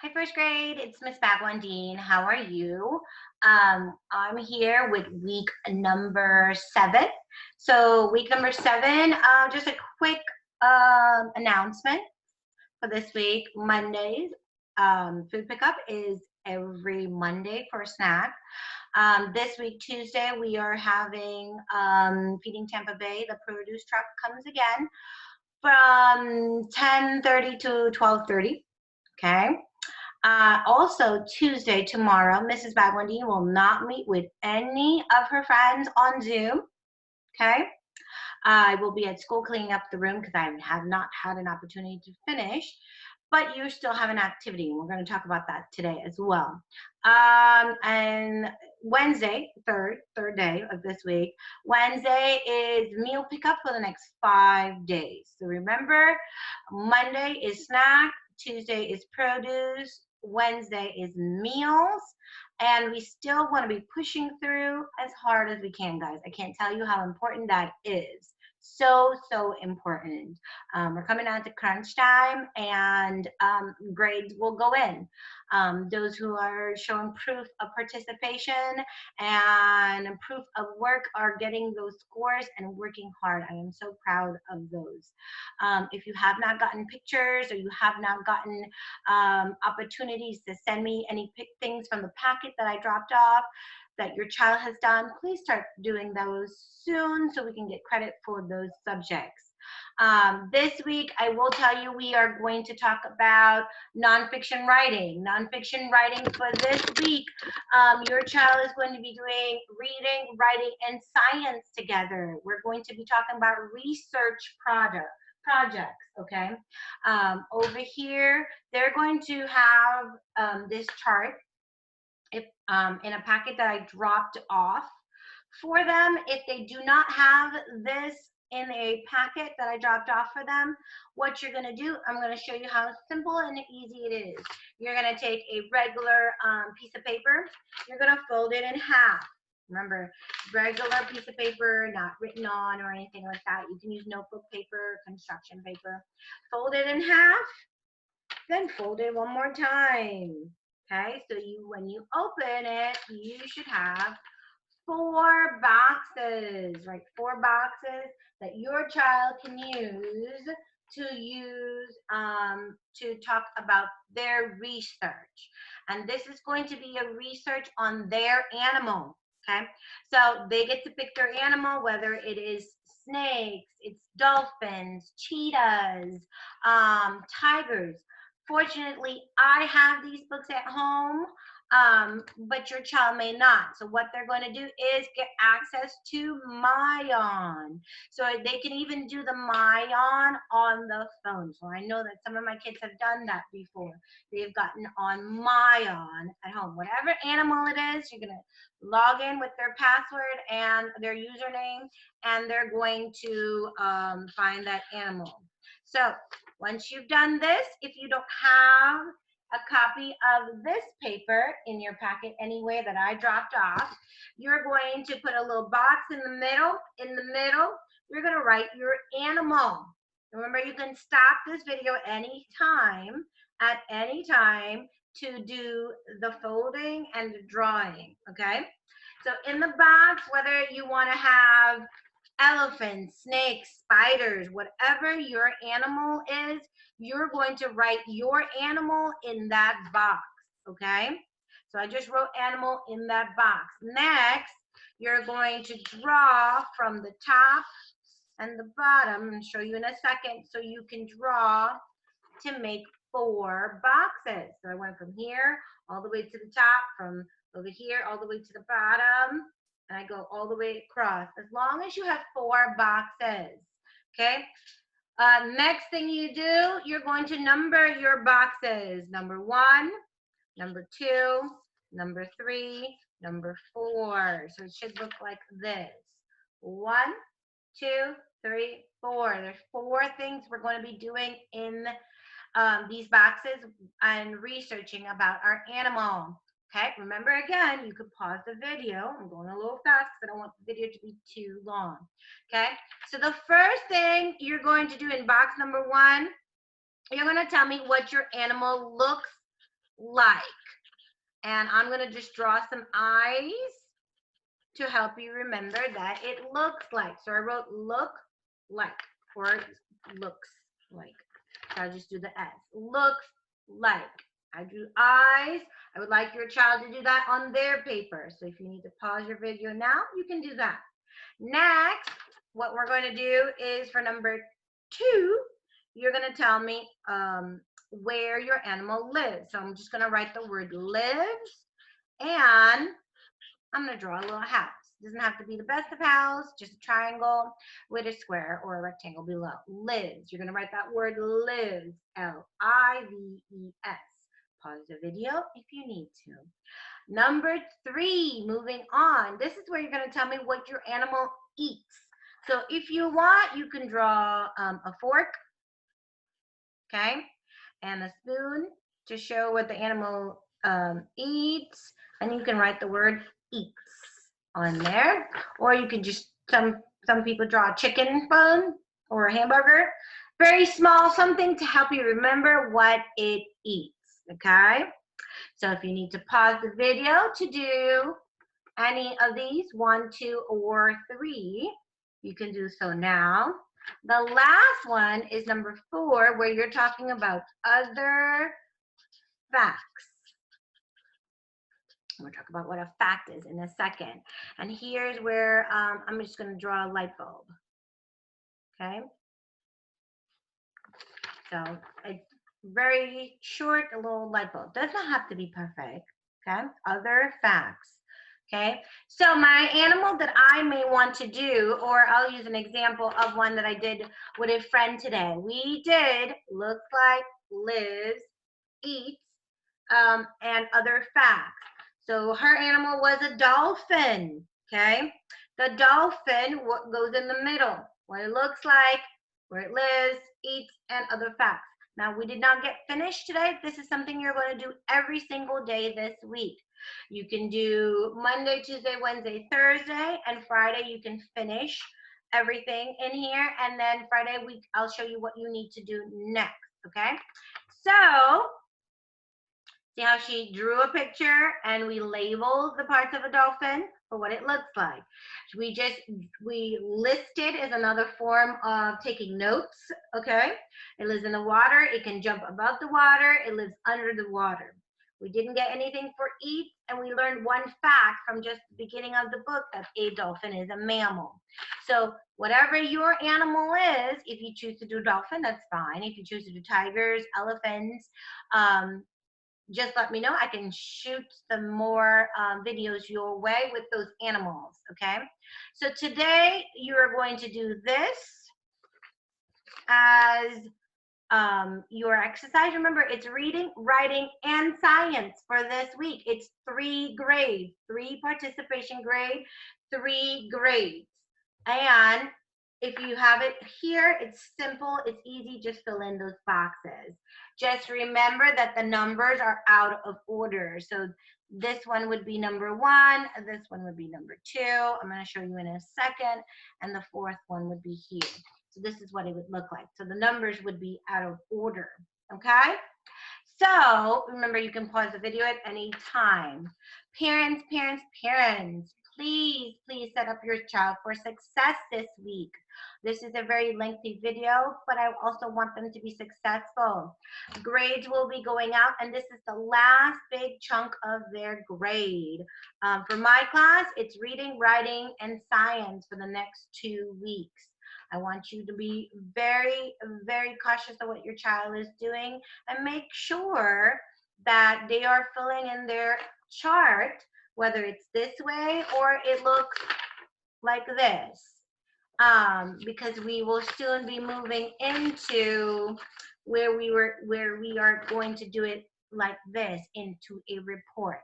Hi, first grade. It's Miss Bhagwandeen. How are you? I'm here with week number 7. So, week number 7, just a quick announcement for this week. Mondays, food pickup is every Monday for a snack. This week, Tuesday, we are having Feeding Tampa Bay. The produce truck comes again from 10:30 to 12:30. Okay. Also, Tuesday, tomorrow, Mrs. Bhagwandeen will not meet with any of her friends on Zoom. Okay. I will be at school cleaning up the room because I have not had an opportunity to finish, but you still have an activity, and we're going to talk about that today as well. And Wednesday, third day of this week, Wednesday is meal pickup for the next 5 days. So remember, Monday is snack, Tuesday is produce, Wednesday is meals, and we still want to be pushing through as hard as we can, guys. I can't tell you how important that is. So important. We're coming out to crunch time, and grades will go in. Those who are showing proof of participation and proof of work are getting those scores and working hard. I am so proud of those. If you have not gotten pictures or you have not gotten opportunities to send me any things from the packet that I dropped off that your child has done, please start doing those soon so we can get credit for those subjects. This week, I will tell you, we are going to talk about nonfiction writing. Nonfiction writing for this week, your child is going to be doing reading, writing, and science together. We're going to be talking about research projects, okay? Over here, they're going to have this chart if in a packet that I dropped off for them. If they do not have this in a packet that I dropped off for them, what you're going to do, I'm going to show you how simple and easy it is. You're going to take a regular piece of paper. You're going to fold it in half. Remember, regular piece of paper, not written on or anything like that. You can use notebook paper, construction paper. Fold it in half, then fold it one more time. Okay, so when you open it, you should have 4 boxes, right? 4 boxes that your child can use to talk about their research. And this is going to be a research on their animal. Okay, so they get to pick their animal, whether it is snakes, it's dolphins, cheetahs, tigers. Fortunately, I have these books at home, but your child may not. So what they're going to do is get access to MyOn. So they can even do the MyOn on the phone. So I know that some of my kids have done that before. They've gotten on MyOn at home. Whatever animal it is, you're going to log in with their password and their username, and they're going to find that animal. So once you've done this, if you don't have a copy of this paper in your packet anywhere that I dropped off, you're going to put a little box in the middle. In the middle, you're going to write your animal. Remember, you can stop this video at any time to do the folding and the drawing, okay? So in the box, whether you want to have elephants, snakes, spiders, whatever your animal is, you're going to write your animal in that box, okay? So I just wrote animal in that box. Next, you're going to draw from the top and the bottom. I'll show you in a second so you can draw to make 4 boxes. So I went from here all the way to the top, from over here all the way to the bottom, and I go all the way across, as long as you have 4 boxes, okay? Next thing you do, you're going to number your boxes. Number 1, number 2, number 3, number 4. So it should look like this. 1, 2, 3, 4. There's 4 things we're going to be doing in these boxes and researching about our animal. Okay, remember again, you could pause the video. I'm going a little fast because I don't want the video to be too long. Okay, so the first thing you're going to do in box number 1, you're going to tell me what your animal looks like. And I'm going to just draw some eyes to help you remember that it looks like. So I wrote look like, or looks like. So I just do the S. Looks like. I drew eyes. I would like your child to do that on their paper. So if you need to pause your video now, you can do that. Next, what we're going to do is for number 2, you're going to tell me where your animal lives. So I'm just going to write the word lives, and I'm going to draw a little house. It doesn't have to be the best of house, just a triangle with a square or a rectangle below. Lives. You're going to write that word lives, L-I-V-E-S. Pause the video if you need to. Number 3, moving on. This is where you're going to tell me what your animal eats. So if you want, you can draw a fork, okay, and a spoon to show what the animal eats, and you can write the word eats on there, or you can just, some people draw a chicken bone or a hamburger, very small, something to help you remember what it eats, okay? So if you need to pause the video to do any of these, 1, 2, or 3, you can do so now. The last one is number 4, where you're talking about other facts. We'll talk about what a fact is in a second. And here's where I'm just going to draw a light bulb. Okay. So it's very short, a little light bulb. Does not have to be perfect. Okay. Other facts. Okay. So my animal that I may want to do, or I'll use an example of one that I did with a friend today. We did looks like, lives, eats, and other facts. So her animal was a dolphin, okay? The dolphin, what goes in the middle, what it looks like, where it lives, eats, and other facts. Now, we did not get finished today. This is something you're going to do every single day this week. You can do Monday, Tuesday, Wednesday, Thursday, and Friday you can finish everything in here. And then Friday week, I'll show you what you need to do next, okay? So, see how she drew a picture and we labeled the parts of a dolphin for what it looks like. We listed as another form of taking notes, okay? It lives in the water, it can jump above the water, it lives under the water. We didn't get anything for eat, and we learned one fact from just the beginning of the book, that a dolphin is a mammal. So whatever your animal is, if you choose to do dolphin, that's fine. If you choose to do tigers, elephants, just let me know. I can shoot some more videos your way with those animals, okay? So today you are going to do this as your exercise. Remember, it's reading, writing, and science for this week. It's 3 grades, 3 participation grade, 3 grades. And if you have it here, it's simple, it's easy, just fill in those boxes. Just remember that the numbers are out of order. So this one would be number 1, this one would be number 2. I'm going to show you in a second, and the 4th one would be here. So this is what it would look like. So the numbers would be out of order, okay? So remember, you can pause the video at any time. Parents, please set up your child for success this week. This is a very lengthy video, but I also want them to be successful. Grades will be going out, and this is the last big chunk of their grade. For my class, it's reading, writing, and science for the next 2 weeks. I want you to be very, very cautious of what your child is doing, and make sure that they are filling in their chart, whether it's this way or it looks like this, because we will soon be moving into where we are going to do it like this, into a report.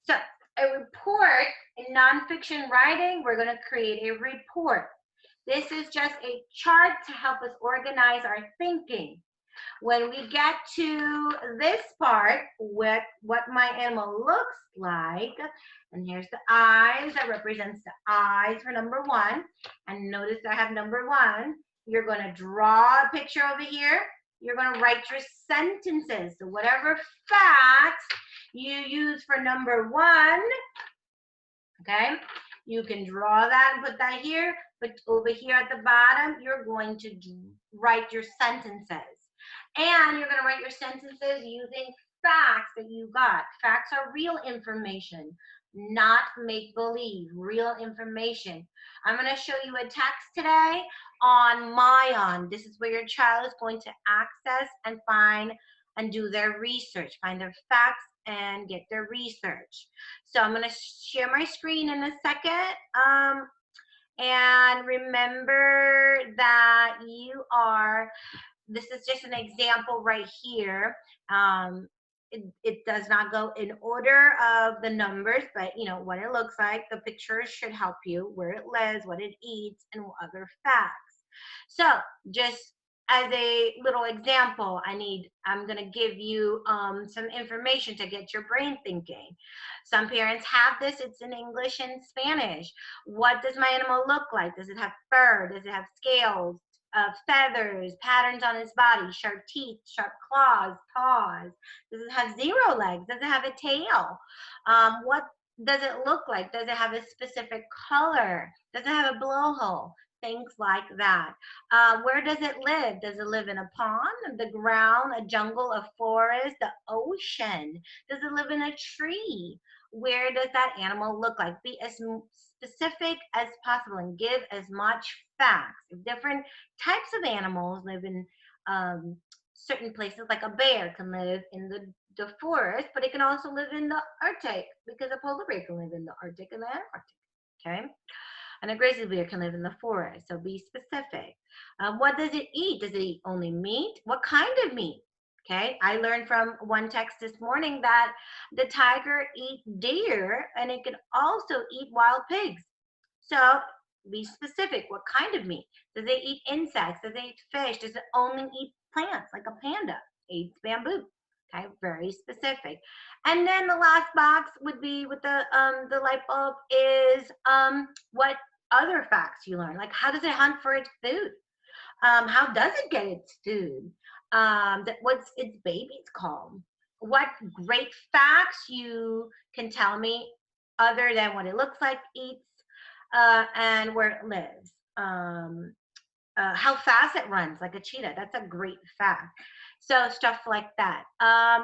So a report in nonfiction writing, we're going to create a report. This is just a chart to help us organize our thinking. When we get to this part, what my animal looks like, and here's the eyes, that represents the eyes for number 1. And notice I have number 1. You're going to draw a picture over here. you're going to write your sentences. So whatever facts you use for number 1, okay, you can draw that and put that here, but over here at the bottom, you're going to write your sentences. And you're going to write your sentences using facts that you got. Facts are real information, not make-believe, real information. I'm going to show you a text today on MyOn. This is where your child is going to access and find and do their research, find their facts and get their research. So I'm going to share my screen in a second. And remember that this is just an example right here. It does not go in order of the numbers, but you know what it looks like. The pictures should help you, where it lives, what it eats, and other facts. So just as a little example, I'm going to give you some information to get your brain thinking. Some parents have this. It's in English and Spanish. What does my animal look like? Does it have fur? Does it have scales? Feathers, patterns on its body, sharp teeth, sharp claws, paws. Does it have 0 legs? Does it have a tail? What does it look like? Does it have a specific color? Does it have a blowhole? Things like that. Where does it live? Does it live in a pond, the ground, a jungle, a forest, the ocean? Does it live in a tree? Where does that animal look like? Be as specific as possible and give as much facts. Different types of animals live in certain places, like a bear can live in the forest, but it can also live in the Arctic, because a polar bear can live in the Arctic and the Antarctic, okay? And a grizzly bear can live in the forest, so be specific. What does it eat? Does it eat only meat? What kind of meat? Okay, I learned from one text this morning that the tiger eats deer and it can also eat wild pigs. So be specific. What kind of meat? Does it eat insects? Does it eat fish? Does it only eat plants like a panda? It eats bamboo. Okay, very specific. And then the last box would be with the light bulb is what other facts you learn. Like, how does it hunt for its food? How does it get its food? What's its babies called? What great facts you can tell me other than what it looks like, eats, and where it lives. How fast it runs, like a cheetah. That's a great fact. So stuff like that.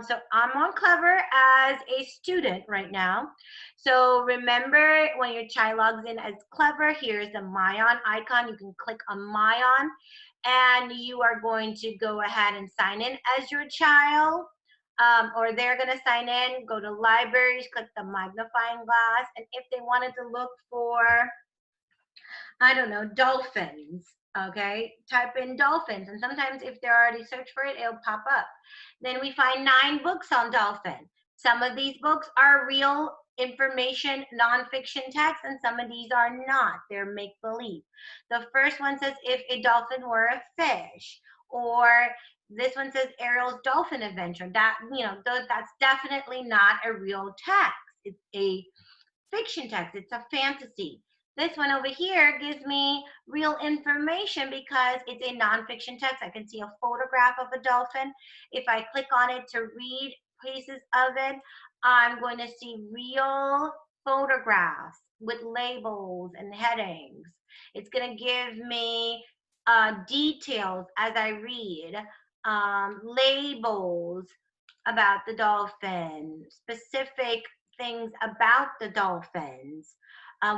So I'm on Clever as a student right now. So remember, when your child logs in as Clever, here's the MyOn icon. You can click on MyOn, and you are going to go ahead and sign in as your child. Or they're going to sign in, go to libraries, click the magnifying glass, and if they wanted to look for, I don't know, dolphins, okay, type in dolphins, and sometimes if they already search for it, it'll pop up. Then we find 9 books on dolphin. Some of these books are real information, nonfiction text, and some of these are not. They're make-believe. The first one says, if a dolphin were a fish, or this one says Ariel's dolphin adventure. That, you know, that's definitely not a real text. It's a fiction text. It's a fantasy. This one over here gives me real information because it's a nonfiction text. I can see a photograph of a dolphin. If I click on it to read pieces of it, I'm going to see real photographs with labels and headings. It's going to give me details as I read, labels about the dolphin, specific things about the dolphins,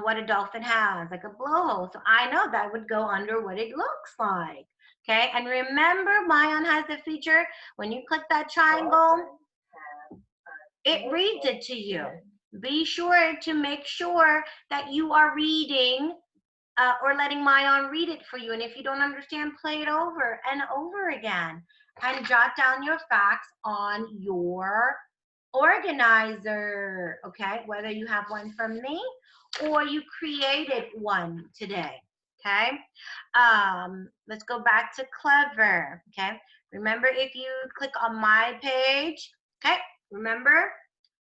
what a dolphin has, like a blowhole. So I know that would go under what it looks like. Okay, and remember, MyOn has the feature, when you click that triangle, it reads it to you. Be sure to make sure that you are reading or letting MyOn read it for you. And if you don't understand, play it over and over again and jot down your facts on your organizer, okay? Whether you have one from me or you created one today, okay? Let's go back to Clever, okay? Remember, if you click on my page, okay? Remember,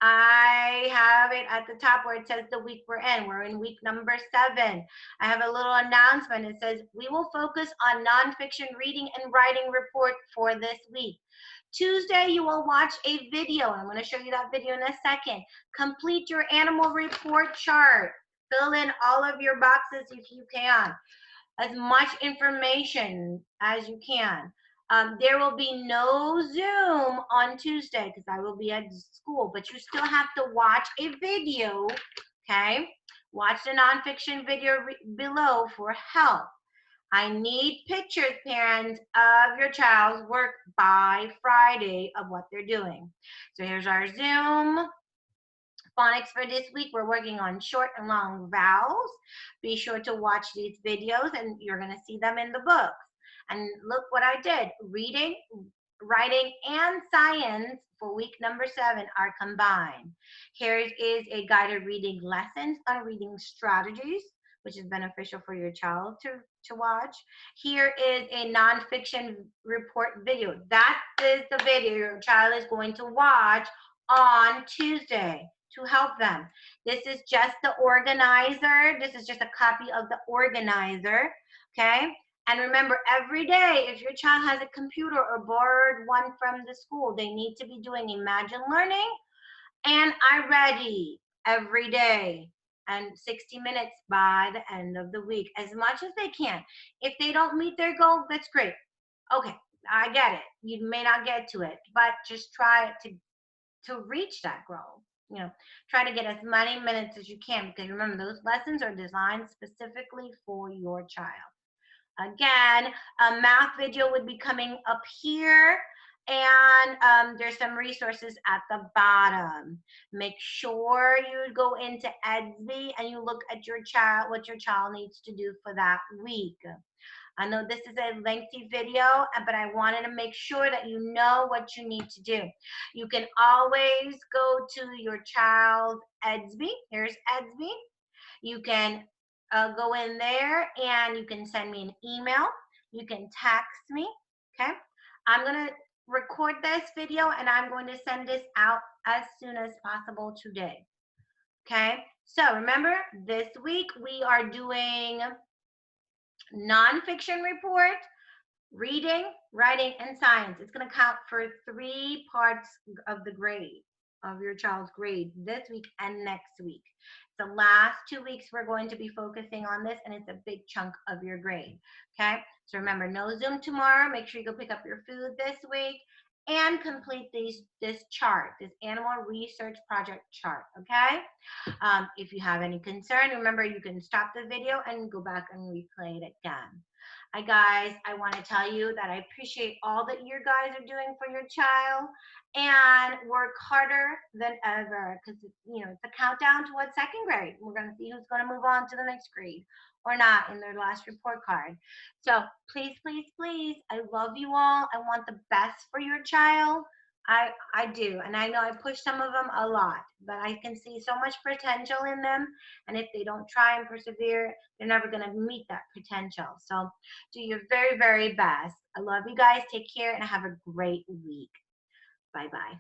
I have it at the top where it says the week we're in. We're in week number 7. I have a little announcement. It says, we will focus on nonfiction reading and writing report for this week. Tuesday, you will watch a video. I'm going to show you that video in a second. Complete your animal report chart. Fill in all of your boxes if you can. As much information as you can. There will be no Zoom on Tuesday because I will be at school, but you still have to watch a video, okay? Watch the nonfiction video below for help. I need pictures, parents, of your child's work by Friday of what they're doing. So here's our Zoom. Phonics for this week, we're working on short and long vowels. Be sure to watch these videos and you're going to see them in the books. And look what I did. Reading, writing, and science for week number 7 are combined. Here is a guided reading lessons on reading strategies, which is beneficial for your child to watch. Here is a nonfiction report video. That is the video your child is going to watch on Tuesday to help them. This is just the organizer. This is just a copy of the organizer, okay? And remember, every day, if your child has a computer or borrowed one from the school, they need to be doing Imagine Learning and iReady every day and 60 minutes by the end of the week, as much as they can. If they don't meet their goal, that's great. Okay, I get it. You may not get to it, but just try to reach that goal. You know, try to get as many minutes as you can, because remember, those lessons are designed specifically for your child. Again, a math video would be coming up here, and there's some resources at the bottom. Make sure you go into Edsby and you look at your child, what your child needs to do for that week. I know this is a lengthy video, but I wanted to make sure that you know what you need to do. You can always go to your child's Edsby. Here's Edsby. You can go in there and you can send me an email. You can text me, okay? I'm going to record this video and I'm going to send this out as soon as possible today, okay? So remember, this week we are doing nonfiction report, reading, writing, and science. It's going to count for 3 parts of the grade, of your child's grade, this week and next week. The last 2 weeks we're going to be focusing on this, and it's a big chunk of your grade, okay? So remember, no Zoom tomorrow. Make sure you go pick up your food this week and complete this chart, this animal research project chart, okay? If you have any concern, remember you can stop the video and go back and replay it again. Hi guys, I want to tell you that I appreciate all that you guys are doing for your child, and work harder than ever, because you know it's a countdown to what, 2nd grade. We're going to see who's going to move on to the next grade or not in their last report card. So please, please, please, I love you all. I want the best for your child. I do, and I know I push some of them a lot, but I can see so much potential in them, and if they don't try and persevere, they're never going to meet that potential. So do your very, very best. I love you guys. Take care and have a great week. Bye-bye.